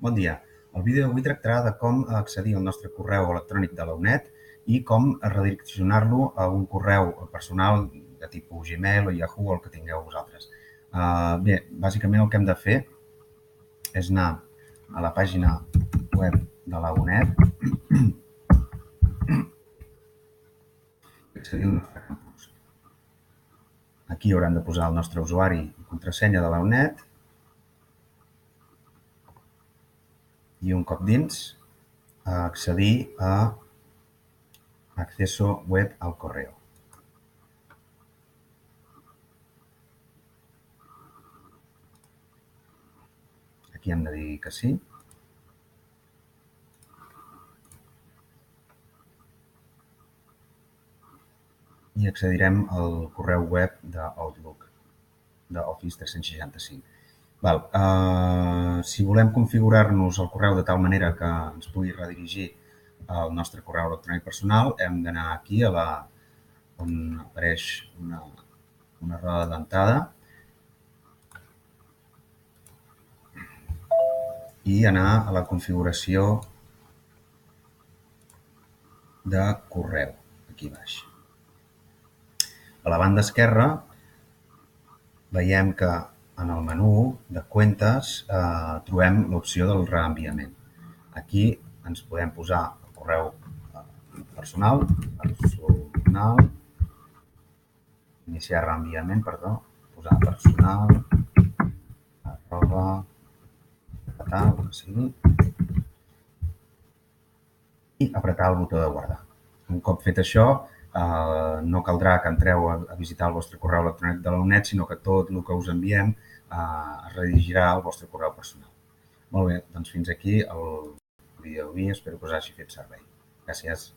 Bon dia. El vídeo d'avui tractarà de com accedir al nostre correu electrònic de la UNED i com redireccionar-lo a un correu personal de tipus Gmail o Yahoo o el que tingueu vosaltres. Bé, bàsicament el que hem de fer és anar a la pàgina web de la UNED i accedir al nostre campus. Aquí haurem de posar el nostre usuari i contrasenya de la UNED i un cop dins accedir a acceso web al correo. Aquí hem de dir que sí. I accedirem al correu web d'Outlook, d'Office 365. Si volem configurar-nos el correu de tal manera que ens pugui redirigir al nostre correu electrònic personal, hem d'anar aquí on apareix una roda dentada i anar a la configuració de correu, aquí baix. A la banda esquerra veiem que en el menú de comptes trobem l'opció del reenviament. Aquí ens podem posar el correu personal, iniciar reenviament, posar personal, arroba, tal, i apretar el botó de guardar. Un cop fet això, no caldrà que entreu a visitar el vostre correu electrònic de la UNED, sinó que tot el que us enviem es redirigirà al vostre correu personal. Molt bé, doncs fins aquí el vídeo d'avui. Espero que us hagi fet servei. Gràcies.